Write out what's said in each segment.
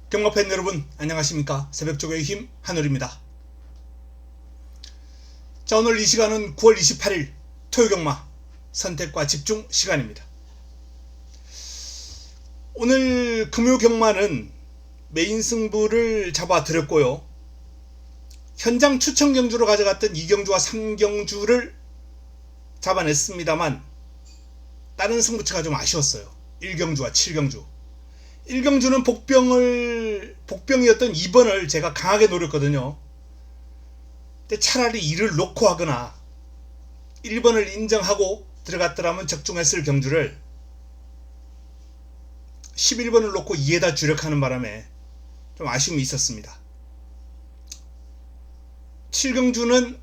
경마팬 여러분 안녕하십니까. 새벽조교의 힘 한울입니다. 자, 오늘 이 시간은 9월 28일 토요경마 선택과 집중 시간입니다. 오늘 금요경마는 메인 승부를 잡아드렸고요. 현장 추천 경주로 가져갔던 2경주와 3경주를 잡아냈습니다만 다른 승부처가 좀 아쉬웠어요. 1경주와 7경주. 1경주는 복병이었던 2번을 제가 강하게 노렸거든요. 근데 차라리 2를 놓고 하거나 1번을 인정하고 들어갔더라면 적중했을 경주를 11번을 놓고 2에다 주력하는 바람에 좀 아쉬움이 있었습니다. 7경주는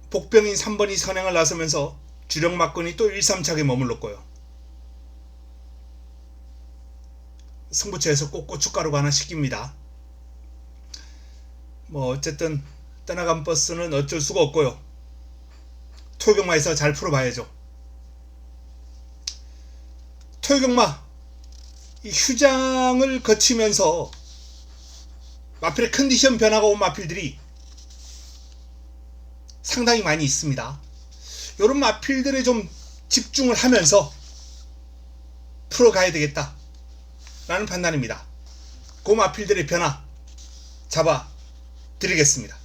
복병인 3번이 선행을 나서면서 주력 막군이 또 1, 3차게 머물렀고요. 승부처에서 꼭 고춧가루가 하나 시킵니다. 어쨌든 떠나간 버스는 어쩔 수가 없고요. 토요경마에서 잘 풀어봐야죠. 토요경마 이 휴장을 거치면서 마필의 컨디션 변화가 온 마필들이 상당히 많이 있습니다. 이런 마필들에 좀 집중을 하면서 풀어가야 되겠다 라는 판단입니다. 그 마필들의 변화 잡아 드리겠습니다.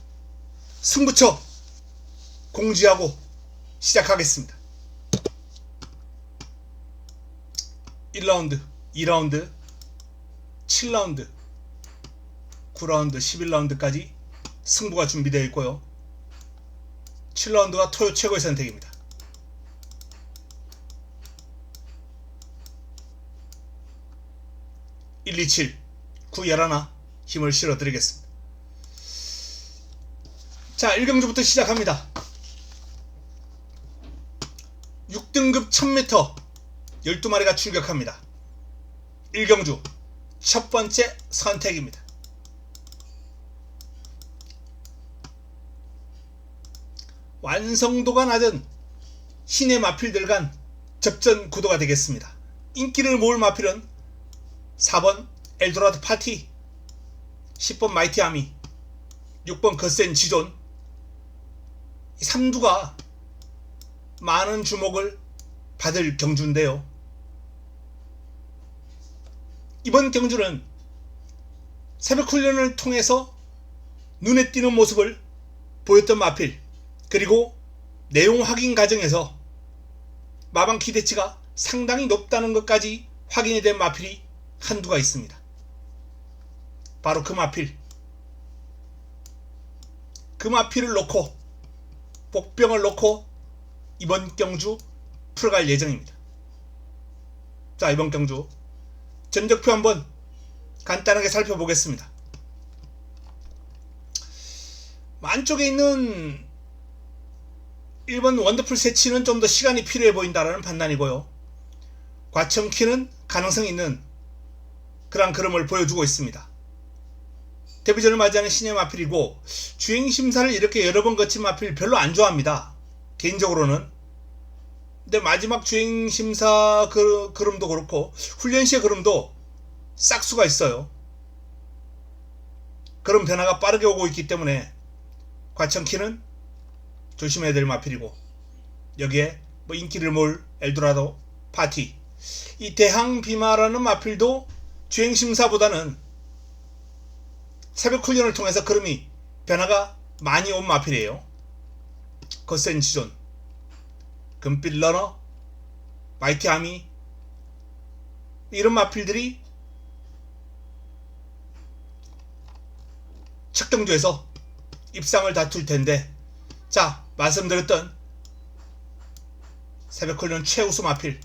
승부처 공지하고 시작하겠습니다. 1라운드, 2라운드, 7라운드, 9라운드, 11라운드까지 승부가 준비되어 있고요. 7라운드가 토요 최고의 선택입니다. 1, 2, 7, 9, 11 힘을 실어 드리겠습니다. 자, 1경주부터 시작합니다. 6등급 1000m 12마리가 출격합니다. 1경주 첫 번째 선택입니다. 완성도가 낮은 신의 마필들 간 접전 구도가 되겠습니다. 인기를 모을 마필은 4번 엘도라도 파티, 10번 마이티 아미, 6번 거센 지존. 이 3두가 많은 주목을 받을 경주인데요. 이번 경주는 새벽 훈련을 통해서 눈에 띄는 모습을 보였던 마필, 그리고 내용 확인 과정에서 마방 기대치가 상당히 높다는 것까지 확인이 된 마필이 한두가 있습니다. 바로 그 마필을 놓고 복병을 놓고 이번 경주 풀어갈 예정입니다. 자, 이번 경주 전적표 한번 간단하게 살펴보겠습니다. 안쪽에 있는 1번 원더풀 세치는 좀 더 시간이 필요해 보인다라는 판단이고요. 과청키는 가능성이 있는 그런 그림을 보여주고 있습니다. 데뷔전을 맞이하는 신의 마필이고 주행심사를 이렇게 여러 번 거친 마필 별로 안 좋아합니다. 개인적으로는. 근데 마지막 주행심사 그림도 그렇고 훈련시의 그림도 싹수가 있어요. 그런 변화가 빠르게 오고 있기 때문에 과청키는 조심해야 될 마필이고, 여기에 인기를 모을 엘도라도 파티, 이 대항비마라는 마필도 주행심사보다는 새벽 훈련을 통해서 그림이 변화가 많이 온 마필이에요. 거센 지존, 금빛 러너, 마이티 아미, 이런 마필들이 첫 경주에서 입상을 다툴 텐데, 자, 말씀드렸던 새벽 훈련 최우수 마필,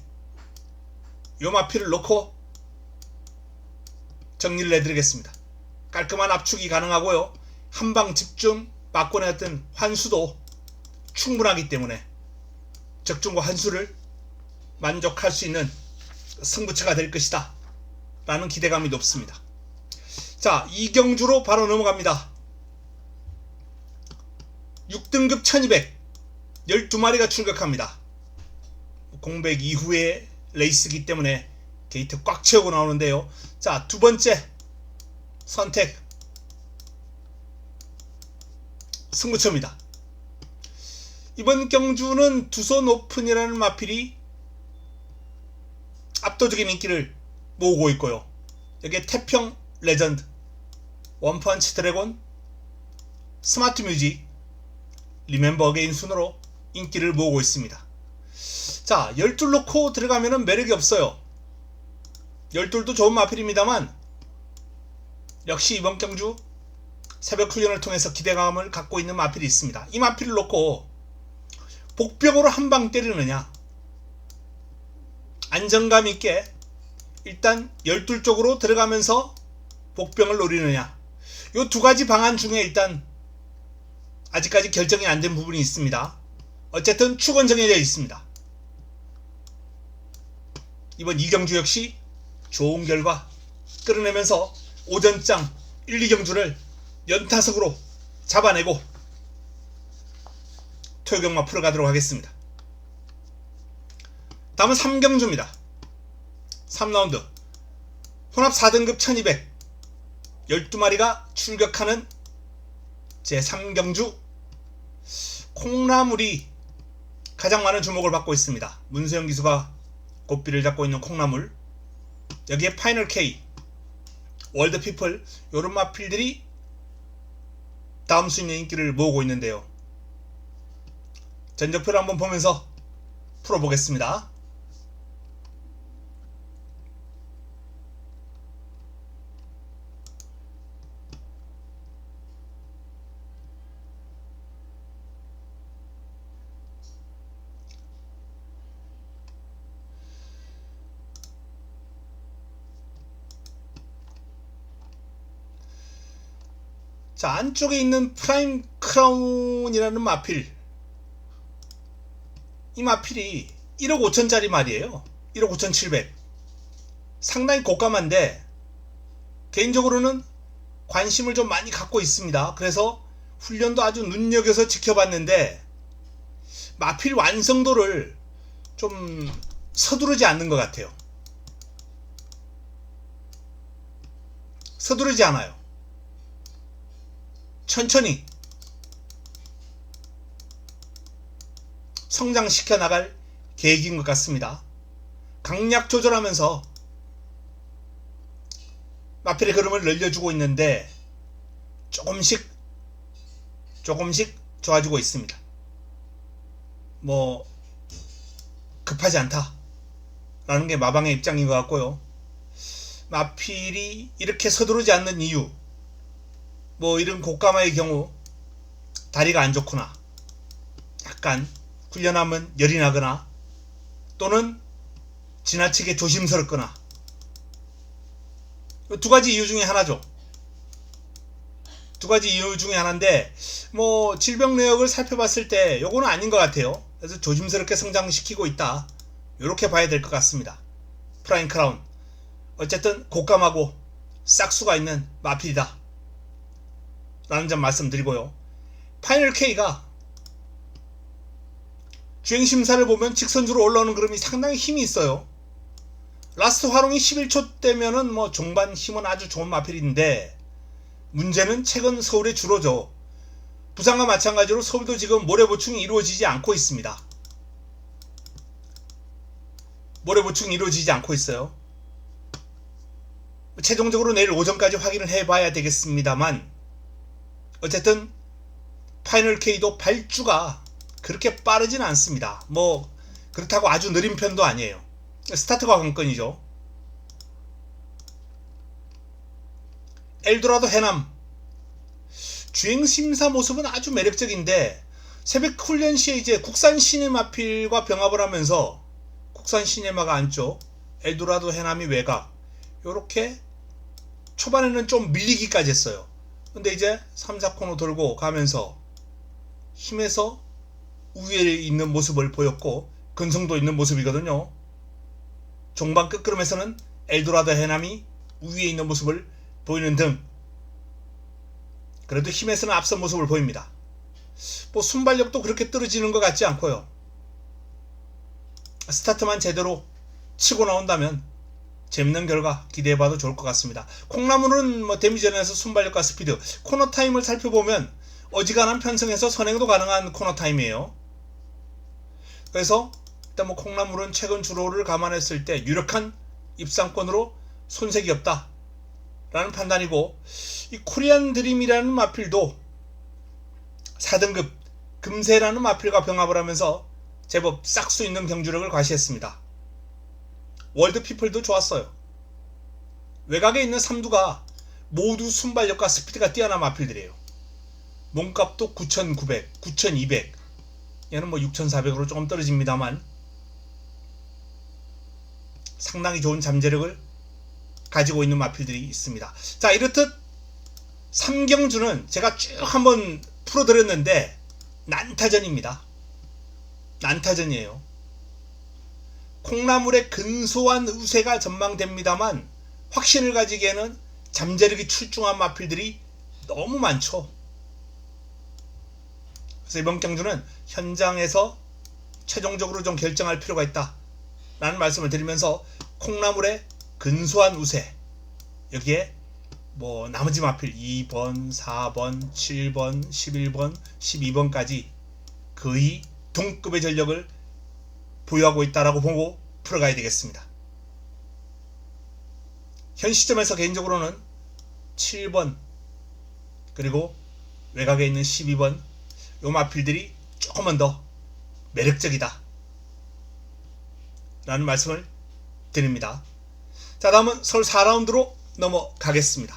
요 마필을 놓고 정리를 해드리겠습니다. 깔끔한 압축이 가능하고요. 한방 집중 막권의 어떤 환수도 충분하기 때문에 적중과 환수를 만족할 수 있는 승부처가 될 것이다 라는 기대감이 높습니다. 자, 2경주로 바로 넘어갑니다. 6등급 1200 12마리가 출격합니다. 공백 이후에 레이스이기 때문에 게이트 꽉 채우고 나오는데요. 자, 두 번째 선택 승부처입니다. 이번 경주는 두손 오픈이라는 마필이 압도적인 인기를 모으고 있고요. 여기에 태평 레전드, 원펀치 드래곤, 스마트 뮤직, 리멤버 어게인 순으로 인기를 모으고 있습니다. 자, 열둘 놓고 들어가면은 매력이 없어요. 열둘도 좋은 마필입니다만 역시 이번 경주 새벽 훈련을 통해서 기대감을 갖고 있는 마필이 있습니다. 이 마필을 놓고 복병으로 한 방 때리느냐, 안정감 있게 일단 열둘 쪽으로 들어가면서 복병을 노리느냐, 이 두 가지 방안 중에 일단 아직까지 결정이 안 된 부분이 있습니다. 어쨌든 축은 정해져 있습니다. 이번 2경주 역시 좋은 결과 끌어내면서 오전장 1, 2경주를 연타석으로 잡아내고 토요경마 풀어가도록 하겠습니다. 다음은 3경주입니다. 3라운드 혼합 4등급 1200 12마리가 출격하는 제3경주 콩나물이 가장 많은 주목을 받고 있습니다. 문세영 기수가 고삐를 잡고 있는 콩나물, 여기에 파이널 K, 월드 피플, 요런 마필들이 다음 순위의 인기를 모으고 있는데요. 전적표를 한번 보면서 풀어보겠습니다. 자, 안쪽에 있는 프라임 크라운이라는 마필, 이 마필이 1억 5천짜리 말이에요. 1억 5,700. 상당히 고가만데 개인적으로는 관심을 좀 많이 갖고 있습니다. 그래서 훈련도 아주 눈여겨서 지켜봤는데 마필 완성도를 좀 서두르지 않는 것 같아요. 서두르지 않아요. 천천히 성장시켜 나갈 계획인 것 같습니다. 강약 조절하면서 마필의 걸음을 늘려주고 있는데 조금씩 좋아지고 있습니다. 뭐 급하지 않다 라는 게 마방의 입장인 것 같고요. 마필이 이렇게 서두르지 않는 이유, 뭐 이런 고가마의 경우 다리가 안 좋거나 약간 훈련하면 열이 나거나 또는 지나치게 조심스럽거나, 두 가지 이유 중에 하나죠. 두 가지 이유 중에 하나인데 뭐 질병 내역을 살펴봤을 때 요거는 아닌 것 같아요. 그래서 조심스럽게 성장시키고 있다, 요렇게 봐야 될 것 같습니다. 프라임 크라운 어쨌든 고감하고 싹수가 있는 마필이다 라는 점 말씀드리고요. 파이널 K가 주행심사를 보면 직선주로 올라오는 그림이 상당히 힘이 있어요. 라스트 활용이 11초 때면은 뭐 종반 힘은 아주 좋은 마필인데 문제는 최근 서울의 주로죠. 부산과 마찬가지로 서울도 지금 모래 보충이 이루어지지 않고 있습니다. 모래 보충이 이루어지지 않고 있어요. 최종적으로 내일 오전까지 확인을 해봐야 되겠습니다만 어쨌든 파이널 K도 발주가 그렇게 빠르진 않습니다. 뭐 그렇다고 아주 느린 편도 아니에요. 스타트가 관건이죠. 엘도라도 해남 주행심사 모습은 아주 매력적인데 새벽 훈련 시에 이제 국산 시네마필과 병합을 하면서 국산 시네마가 안쪽, 엘도라도 해남이 외곽, 요렇게 초반에는 좀 밀리기까지 했어요. 근데 이제 3, 4코너 돌고 가면서 힘에서 우위에 있는 모습을 보였고 근성도 있는 모습이거든요. 종반 끝걸음에서는 엘도라도 해남이 우위에 있는 모습을 보이는 등 그래도 힘에서는 앞선 모습을 보입니다. 뭐 순발력도 그렇게 떨어지는 것 같지 않고요. 스타트만 제대로 치고 나온다면 재밌는 결과 기대해봐도 좋을 것 같습니다. 콩나물은 뭐 데미전에서 순발력과 스피드, 코너 타임을 살펴보면 어지간한 편성에서 선행도 가능한 코너 타임이에요. 그래서 일단 뭐 콩나물은 최근 주로를 감안했을 때 유력한 입상권으로 손색이 없다 라는 판단이고, 이 코리안 드림이라는 마필도 4등급 금세라는 마필과 병합을 하면서 제법 싹수 있는 경주력을 과시했습니다. 월드 피플도 좋았어요. 외곽에 있는 3두가 모두 순발력과 스피드가 뛰어난 마필들이에요. 몸값도 9,900, 9,200, 얘는 뭐 6,400으로 조금 떨어집니다만 상당히 좋은 잠재력을 가지고 있는 마필들이 있습니다. 자, 이렇듯 삼경주는 제가 쭉 한번 풀어드렸는데 난타전입니다. 난타전이에요. 콩나물의 근소한 우세가 전망됩니다만 확신을 가지기에는 잠재력이 출중한 마필들이 너무 많죠. 그래서 이번 경주는 현장에서 최종적으로 좀 결정할 필요가 있다 라는 말씀을 드리면서, 콩나물의 근소한 우세, 여기에 뭐 나머지 마필 2번, 4번, 7번, 11번, 12번까지 거의 동급의 전력을 보유하고 있다라고 보고 풀어가야 되겠습니다. 현 시점에서 개인적으로는 7번 그리고 외곽에 있는 12번 요 마필들이 조금만 더 매력적이다 라는 말씀을 드립니다. 자, 다음은 서울 4라운드로 넘어가겠습니다.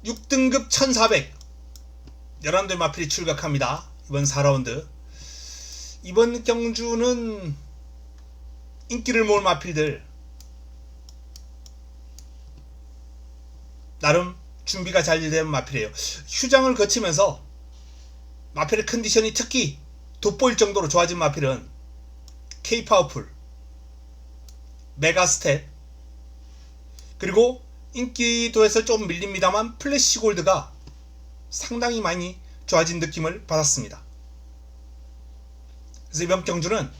6등급 1400 11대 마필이 출격합니다. 이번 4라운드. 이번 경주는 인기를 모을 마필들 나름 준비가 잘 된 마필이에요. 휴장을 거치면서 마필의 컨디션이 특히 돋보일 정도로 좋아진 마필은 K-파워풀, 메가스텝, 그리고 인기도에서 좀 밀립니다만 플래시 골드가 상당히 많이 좋아진 느낌을 받았습니다. 그래서 이번 경주는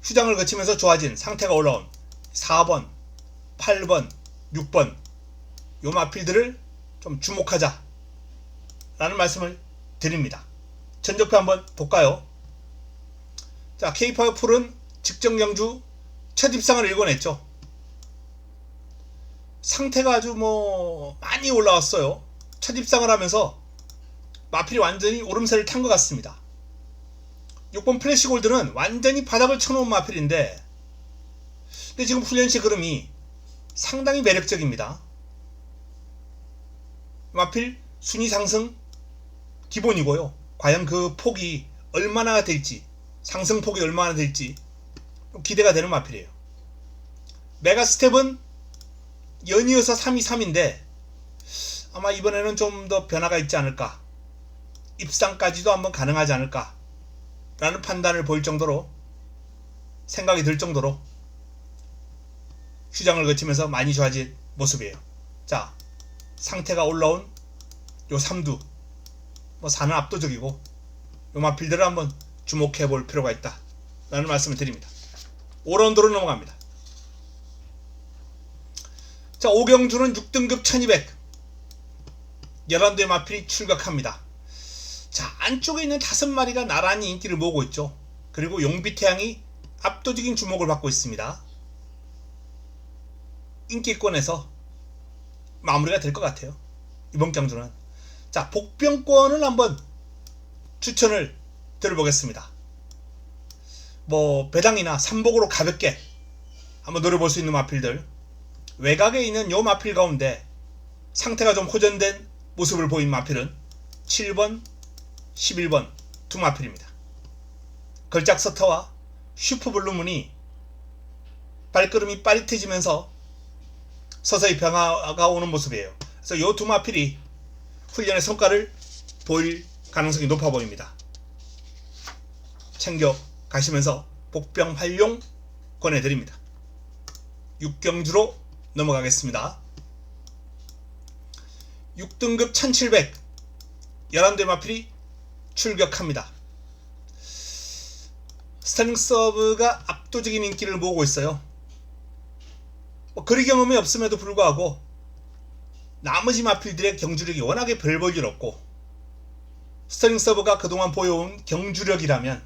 휴장을 거치면서 좋아진 상태가 올라온 4번, 8번, 6번 요 마필들을 좀 주목하자 라는 말씀을 드립니다. 전적표 한번 볼까요? 자, K-파워풀은 직전 경주 첫 입상을 일궈냈죠. 상태가 아주 뭐 많이 올라왔어요. 첫 입상을 하면서 마필이 완전히 오름세를 탄 것 같습니다. 6번 플래시 골드는 완전히 바닥을 쳐놓은 마필인데, 근데 지금 훈련시 흐름이 상당히 매력적입니다. 마필 순위 상승 기본이고요. 과연 그 폭이 얼마나 될지, 상승폭이 얼마나 될지 기대가 되는 마필이에요. 메가스텝은 연이어서 3위 3인데 아마 이번에는 좀 더 변화가 있지 않을까, 입상까지도 한번 가능하지 않을까 라는 판단을 보일 정도로, 생각이 들 정도로 휴장을 거치면서 많이 좋아진 모습이에요. 자, 상태가 올라온 요 3두 뭐 4는 압도적이고 요 마필들을 한번 주목해 볼 필요가 있다 라는 말씀을 드립니다. 5라운드로 넘어갑니다. 자, 오경주는 6등급 1200 11대의 마필이 출격합니다. 자, 안쪽에 있는 5마리가 나란히 인기를 모으고 있죠. 그리고 용비태양이 압도적인 주목을 받고 있습니다. 인기권에서 마무리가 될 것 같아요, 이번 경주는. 자, 복병권을 한번 추천을 드려보겠습니다. 뭐 배당이나 삼복으로 가볍게 한번 노려볼 수 있는 마필들, 외곽에 있는 요 마필 가운데 상태가 좀 호전된 모습을 보인 마필은 7번, 11번 두 마필입니다. 걸작 서터와 슈퍼블루문이 발걸음이 빠릿해지면서 서서히 변화가 오는 모습이에요. 그래서 요 두 마필이 훈련의 성과를 보일 가능성이 높아 보입니다. 챙겨 가시면서 복병 활용 권해드립니다. 6경주로 넘어가겠습니다. 6등급 1700 11대 마필이 출격합니다. 스타링 서브가 압도적인 인기를 모으고 있어요. 거리 경험이 없음에도 불구하고 나머지 마필들의 경주력이 워낙에 별 볼 일 없고, 스타링 서브가 그동안 보여온 경주력이라면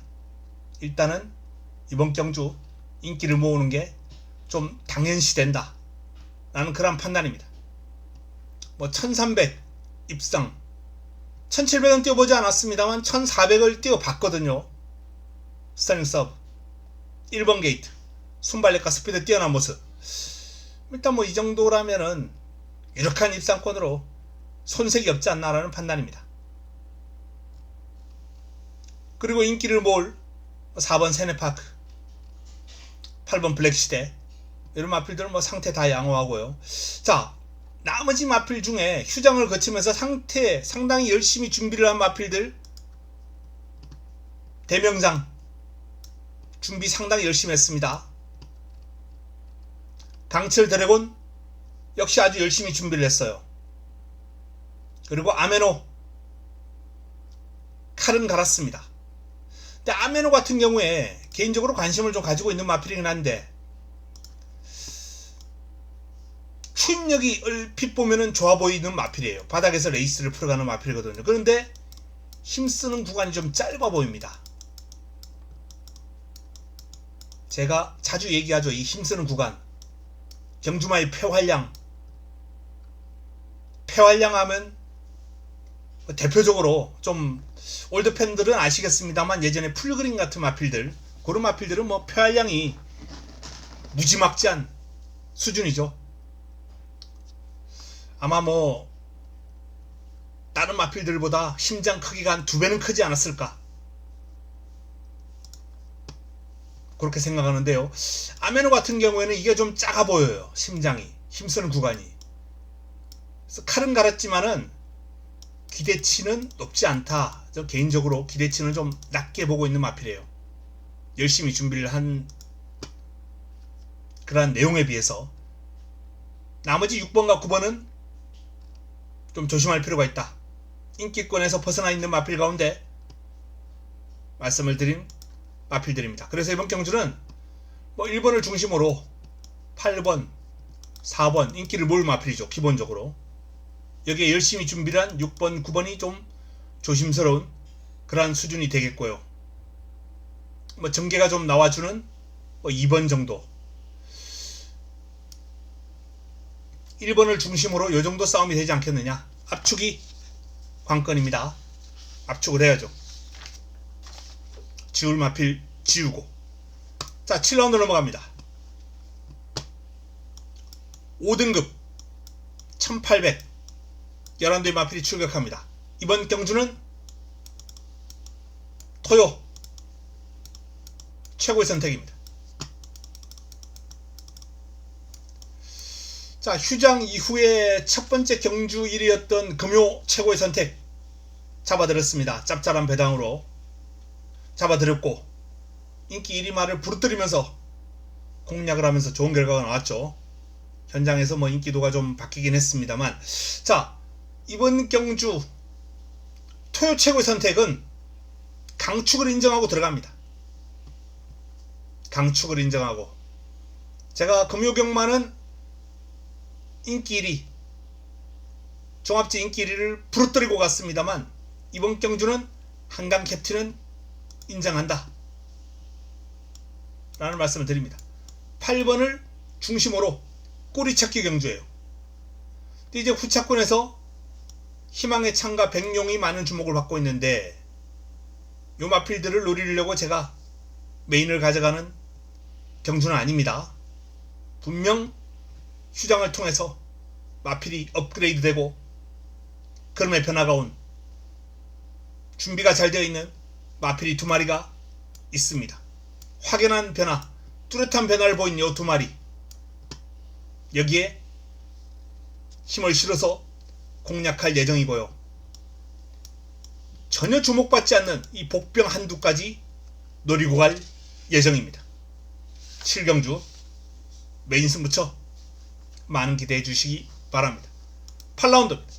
일단은 이번 경주 인기를 모으는 게 좀 당연시된다 라는 그런 판단입니다. 1300 입상, 1700은 뛰어보지 않았습니다만 1400을 뛰어봤거든요. 스타링 서브 1번 게이트, 순발력과 스피드 뛰어난 모습, 일단 이 정도라면은 유력한 입상권으로 손색이 없지 않나라는 판단입니다. 그리고 인기를 모을 4번 세네파크, 8번 블랙시대, 이런 마필들은 상태 다 양호하고요. 자, 나머지 마필 중에 휴장을 거치면서 상당히 열심히 준비를 한 마필들, 대명장 준비 상당히 열심히 했습니다. 강철 드래곤 역시 아주 열심히 준비를 했어요. 그리고 아메노 칼은 갈았습니다. 근데 아메노 같은 경우에 개인적으로 관심을 좀 가지고 있는 마필이긴 한데, 추임력이 얼핏 보면은 좋아 보이는 마필이에요. 바닥에서 레이스를 풀어가는 마필이거든요. 그런데 힘쓰는 구간이 좀 짧아 보입니다. 제가 자주 얘기하죠. 이 힘쓰는 구간, 경주마의 폐활량 하면 대표적으로 좀 올드 팬들은 아시겠습니다만, 예전에 풀그린 같은 마필들, 그런 마필들은 폐활량이 무지막지한 수준이죠. 아마 다른 마필들보다 심장 크기가 한 2배는 크지 않았을까, 그렇게 생각하는데요. 아메노 같은 경우에는 이게 좀 작아 보여요. 심장이, 힘쓰는 구간이. 그래서 칼은 갈았지만은 기대치는 높지 않다. 저 개인적으로 기대치는 좀 낮게 보고 있는 마필이에요. 열심히 준비를 한 그런 내용에 비해서. 나머지 6번과 9번은 좀 조심할 필요가 있다. 인기권에서 벗어나 있는 마필 가운데 말씀을 드린 마필들입니다. 그래서 이번 경주는 1번을 중심으로 8번, 4번 인기를 모을 마필이죠. 기본적으로. 여기에 열심히 준비를 한 6번, 9번이 좀 조심스러운 그러한 수준이 되겠고요. 전개가 좀 나와주는 2번 정도, 1번을 중심으로 이 정도 싸움이 되지 않겠느냐. 압축이 관건입니다. 압축을 해야죠. 지울 마필 지우고. 자, 7라운드 넘어갑니다. 5등급 1800 11대의 마필이 출격합니다. 이번 경주는 토요 최고의 선택입니다. 자, 휴장 이후에 첫 번째 경주 1위였던 금요 최고의 선택 잡아들였습니다. 짭짤한 배당으로 잡아들였고, 인기 1위 말을 부르뜨리면서 공략을 하면서 좋은 결과가 나왔죠. 현장에서 인기도가 좀 바뀌긴 했습니다만. 자, 이번 경주 토요 최고의 선택은 강축을 인정하고 들어갑니다. 강축을 인정하고. 제가 금요경마는 인기 1위, 종합지 인기 1위를 부르뜨리고 갔습니다만, 이번 경주는 한강 캡틴은 인정한다 라는 말씀을 드립니다. 8번을 중심으로 꼬리찾기 경주예요. 근데 이제 후차권에서 희망의 창과 백룡이 많은 주목을 받고 있는데, 요 마필들을 노리려고 제가 메인을 가져가는 경주는 아닙니다. 분명 휴장을 통해서 마필이 업그레이드 되고 그럼의 변화가 온, 준비가 잘 되어 있는 마필이 2마리가 있습니다. 확연한 변화, 뚜렷한 변화를 보인 이 2마리, 여기에 힘을 실어서 공략할 예정이고요. 전혀 주목받지 않는 이 복병 한두까지 노리고 갈 예정입니다. 7경주 메인 승부처 많은 기대해 주시기 바랍니다. 8라운드입니다.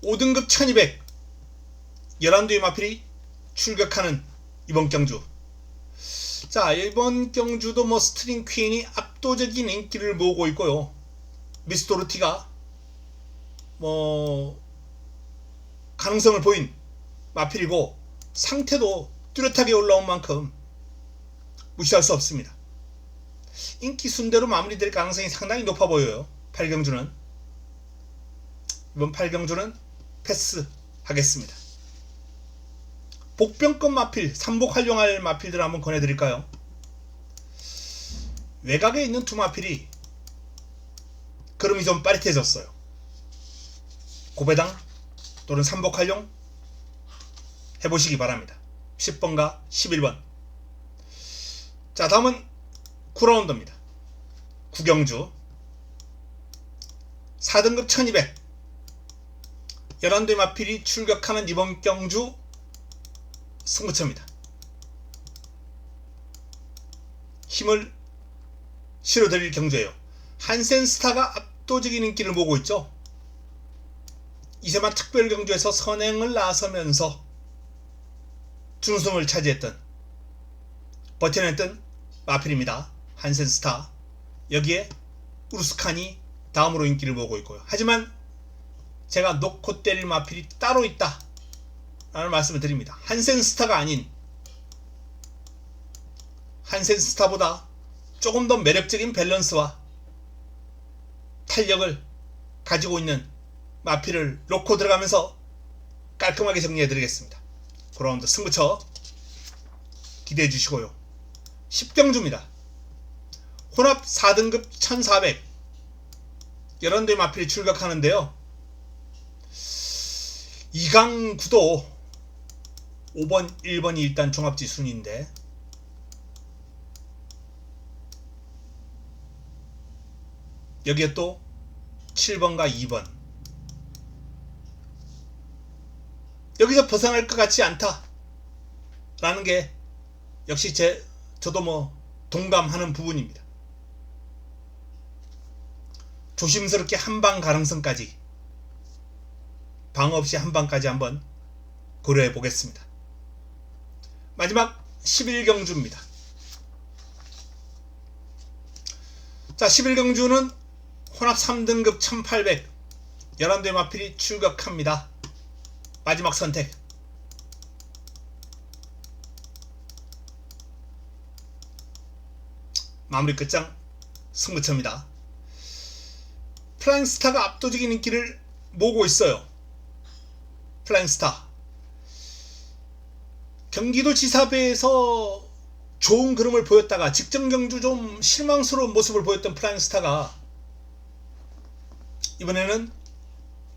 5등급 1200 11대의 마필이 출격하는 이번 경주. 자, 이번 경주도 뭐 스트링 퀸이 압도적인 인기를 모으고 있고요. 미스 도르티가 뭐 가능성을 보인 마필이고 상태도 뚜렷하게 올라온 만큼 무시할 수 없습니다. 인기 순대로 마무리될 가능성이 상당히 높아 보여요. 8경주는. 이번 8경주는 패스하겠습니다. 복병급 마필, 3복 활용할 마필들을 한번 권해드릴까요? 외곽에 있는 두 마필이 걸음이 좀 빠릿해졌어요. 고배당 또는 3복 활용 해보시기 바랍니다. 10번과 11번. 자, 다음은 9라운드입니다. 9경주 4등급 1200 11대 마필이 출격하는 이번 경주 승부처입니다. 힘을 실어드릴 경주예요. 한센스타가 압도적인 인기를 모으고 있죠. 이세만 특별경주에서 선행을 나서면서 준우승을 차지했던 버텨냈던 마필입니다. 한센스타. 여기에 우르스칸이 다음으로 인기를 모으고 있고요. 하지만 제가 놓고 때릴 마필이 따로 있다 라는 말씀을 드립니다. 한센스타가 아닌 한센스타보다 조금 더 매력적인 밸런스와 탄력을 가지고 있는 마필을 놓고 들어가면서 깔끔하게 정리해 드리겠습니다. 9라운드 승부처 기대해 주시고요. 10경주입니다. 혼합 4등급 1400 11대 마필이 출격하는데요. 2강 구도 5번, 1번이 일단 종합지 순위인데 여기에 또 7번과 2번. 여기서 벗어날 것 같지 않다 라는 게 역시 저도 뭐 동감하는 부분입니다. 조심스럽게 한방 가능성까지, 방어 없이 한방까지 한번 고려해 보겠습니다. 마지막 11경주입니다. 자, 11경주는 혼합 3등급 1800 11대 마필이 출격합니다. 마지막 선택. 마무리 끝장 승부처입니다. 플라잉스타가 압도적인 인기를 모으고 있어요. 플라잉스타. 경기도지사배에서 좋은 그림을 보였다가 직전경주 좀 실망스러운 모습을 보였던 플라잉스타가 이번에는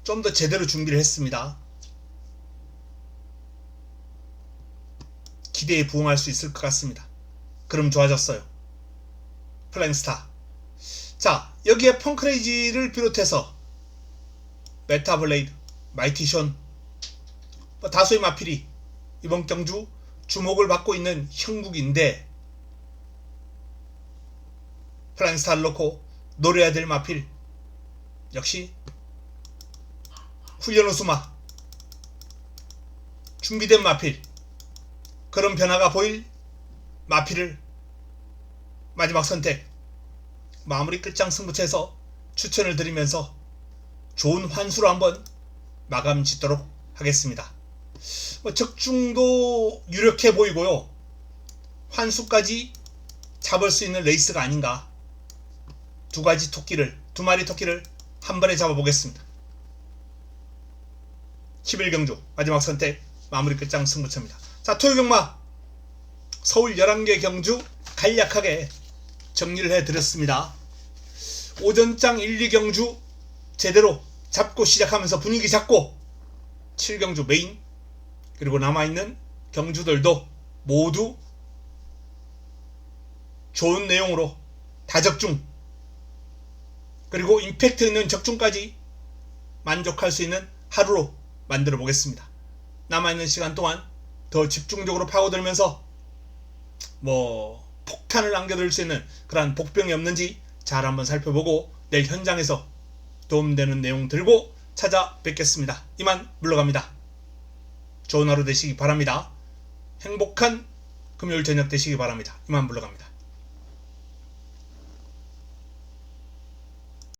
좀 더 제대로 준비를 했습니다. 기대에 부응할 수 있을 것 같습니다. 그럼 좋아졌어요. 플라잉스타. 자, 여기에 펑크레이지를 비롯해서 메타블레이드, 마이티션, 다수의 마필이 이번 경주 주목을 받고 있는 형국인데 플라잉스타를 놓고 노려야 될 마필 역시 훈련 우수마, 준비된 마필, 그런 변화가 보일 마필을 마지막 선택, 마무리 끝장 승부처에서 추천을 드리면서 좋은 환수로 한번 마감 짓도록 하겠습니다. 적중도 유력해 보이고요. 환수까지 잡을 수 있는 레이스가 아닌가. 두 마리 토끼를 한 번에 잡아보겠습니다. 11경주 마지막 선택, 마무리 끝장 승부처입니다. 자, 토요경마 서울 11개 경주 간략하게 정리를 해드렸습니다. 오전장 1, 2경주 제대로 잡고 시작하면서 분위기 잡고 7경주 메인 그리고 남아있는 경주들도 모두 좋은 내용으로 다적중 그리고 임팩트 있는 적중까지 만족할 수 있는 하루로 만들어 보겠습니다. 남아있는 시간 동안 더 집중적으로 파고들면서 폭탄을 안겨들 수 있는 그러한 복병이 없는지 잘 한번 살펴보고 내일 현장에서 도움되는 내용 들고 찾아뵙겠습니다. 이만 물러갑니다. 좋은 하루 되시기 바랍니다. 행복한 금요일 저녁 되시기 바랍니다. 이만 물러갑니다.